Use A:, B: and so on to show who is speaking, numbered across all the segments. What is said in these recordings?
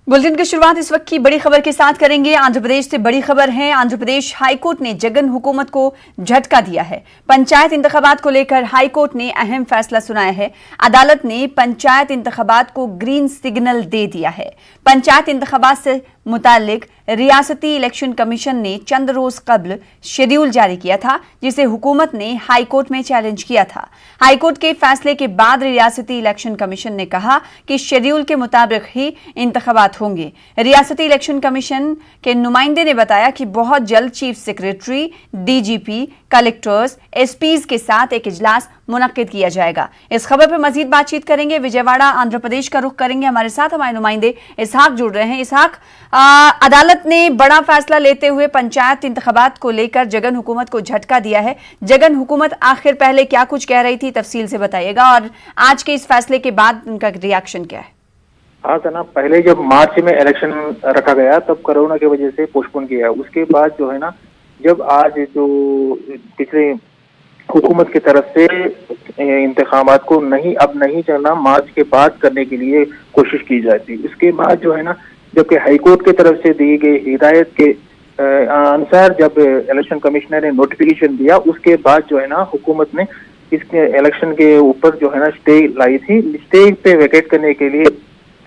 A: Bulletin की शुरुआत इस वक्त की बड़ी खबर के साथ करेंगे। आंध्र प्रदेश से बड़ी खबर है। आंध्र प्रदेश हाईकोर्ट ने जगन हुकूमत को झटका दिया है। पंचायत इंतखाबात को लेकर हाईकोर्ट ने अहम फैसला सुनाया है। अदालत ने पंचायत इंतखाबात को ग्रीन सिग्नल दे दिया है। पंचायत इंतखाबात से मुतालिक रियासती इलेक्शन कमीशन ने चंद रोज कबल शेड्यूल जारी किया था, जिसे हुकूमत ने हाईकोर्ट में चैलेंज किया था। हाईकोर्ट के फैसले के बाद रियासती इलेक्शन कमीशन ने कहा कि शेड्यूल के मुताबिक ही इंतखाबात होंगे। रियासती इलेक्शन कमीशन के नुमाइंदे ने बताया कि बहुत जल्द chief secretary, DGP, collectors, SPs के साथ एक इजलास मुनक्किद किया जाएगा। इस खबर पर मजीद बातचीत करेंगे। विजयवाड़ा आंध्र प्रदेश का रुख करेंगे। हमारे साथ हमारे नुमाइंदे इसहाक जुड़ रहे हैं। इसहाक, अदालत ने बड़ा फैसला लेते हुए पंचायत इंतखाबात को लेकर जगन हुकूमत को झटका दिया है। जगन हुकूमत आखिर पहले क्या कुछ कह रही थी, तफसील से बताइएगा, और आज के इस फैसले के बाद उनका रिएक्शन क्या है?
B: हाँ सना, पहले जब मार्च में इलेक्शन रखा गया तब कोरोना की वजह से पोस्टपोन किया। उसके बाद जो है ना, जब आज जो पिछले हुकूमत की तरफ से इंतखाबात को अब नहीं चलना, मार्च के बाद करने के लिए कोशिश की जाती। उसके बाद जो है ना, जबकि हाईकोर्ट की तरफ से दी गई हिदायत के अनुसार जब इलेक्शन कमिश्नर ने नोटिफिकेशन दिया, उसके बाद जो है ना हुकूमत ने इस इलेक्शन के ऊपर जो है ना स्टे लाई थी। स्टे पे वेकेट करने के लिए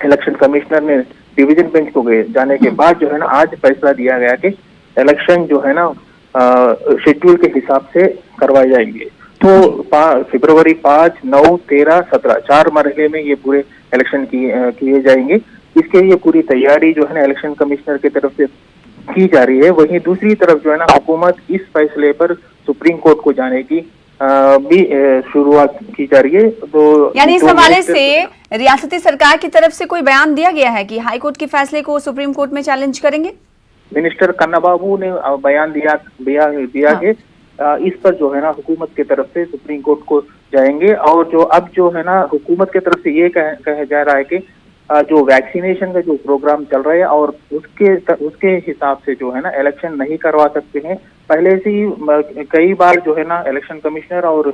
B: इलेक्शन कमिश्नर ने डिवीजन बेंच को गए। जाने के बाद जो है ना आज फैसला दिया गया कि इलेक्शन जो है ना शेड्यूल के हिसाब से करवाए जाएंगे। तो फरवरी 5, 9, 13, 17 4 मरहले में ये पूरे इलेक्शन किए जाएंगे। इसके लिए पूरी तैयारी जो है ना इलेक्शन कमिश्नर की तरफ से की जा रही है। वहीं दूसरी तरफ जो है ना हुकूमत इस फैसले पर सुप्रीम कोर्ट को जाने की भी शुरुआत की जा रही है। तो
A: यानी इस हवाले से रियासती सरकार की तरफ से कोई बयान दिया गया है कि हाईकोर्ट के फैसले को सुप्रीम कोर्ट में चैलेंज करेंगे?
B: मिनिस्टर कन्नाबाबू ने बयान दिया कि इस पर जो है ना हुकूमत की तरफ से सुप्रीम कोर्ट को जाएंगे। और जो अब जो है ना हुकूमत की तरफ से ये कहा जा रहा है कि जो वैक्सीनेशन का जो प्रोग्राम चल रहा है और उसके हिसाब से जो है ना इलेक्शन नहीं करवा सकते हैं। पहले से ही कई बार जो है ना इलेक्शन कमिश्नर और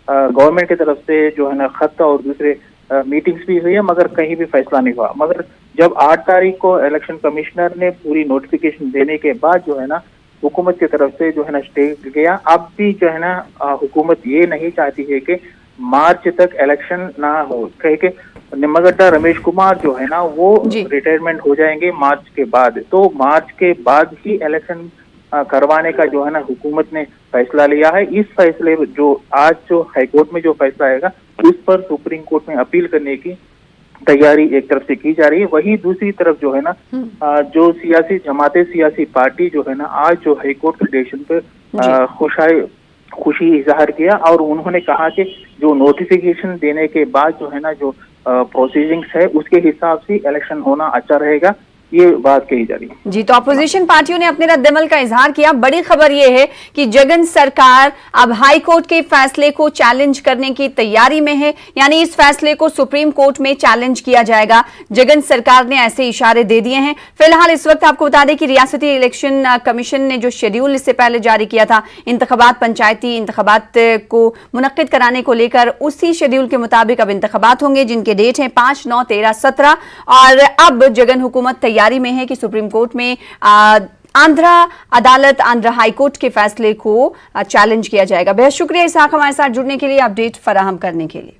B: गवर्नमेंट की तरफ से जो है ना खत और दूसरे मीटिंग्स भी हुई है, मगर कहीं भी फैसला नहीं हुआ। मगर जब 8 तारीख को इलेक्शन कमिश्नर ने पूरी नोटिफिकेशन देने के बाद जो है ना हुकूमत की तरफ से जो है ना स्टे गया। अब भी जो है ना हुकूमत ये नहीं चाहती है कि मार्च तक इलेक्शन ना हो, क्योंकि निम्मगड्डा रमेश कुमार जो है ना वो रिटायरमेंट हो जाएंगे मार्च के बाद। तो मार्च के बाद ही इलेक्शन करवाने का जो है ना हुकूमत ने फैसला लिया है। इस फैसले जो आज जो हाईकोर्ट में जो फैसला आएगा उस पर सुप्रीम कोर्ट में अपील करने की तैयारी एक तरफ से की जा रही है। वही दूसरी तरफ जो है ना जो सियासी पार्टी जो है ना आज जो हाईकोर्ट के डिसीजन पे खुशी इजहार किया और उन्होंने कहा कि जो नोटिफिकेशन देने के बाद जो है ना जो प्रोसीडिंग्स है उसके हिसाब से इलेक्शन होना अच्छा रहेगा, ये बात कही जा रही है।
A: जी, तो अपोजिशन पार्टियों ने अपने रद्दमल का इजहार किया। बड़ी खबर यह है कि जगन सरकार अब हाई कोर्ट के फैसले को चैलेंज करने की तैयारी में है, यानी इस फैसले को सुप्रीम कोर्ट में चैलेंज किया जाएगा। जगन सरकार ने ऐसे इशारे दे दिए हैं। फिलहाल इस वक्त आपको बता दें कि रियासती इलेक्शन कमीशन ने जो शेड्यूल इससे पहले जारी किया था इंतखाबात, पंचायती इंतखाबात को मुनक्किद कराने को लेकर, उसी शेड्यूल के मुताबिक अब इंतखाबात होंगे, जिनके डेट हैं 5, 9, 13, 17। और अब जगन हुकूमत तैयारी में है कि सुप्रीम कोर्ट में आंध्र अदालत, आंध्र हाई कोर्ट के फैसले को चैलेंज किया जाएगा। बेहद शुक्रिया इसहाक हमारे साथ जुड़ने के लिए, अपडेट फराहम करने के लिए।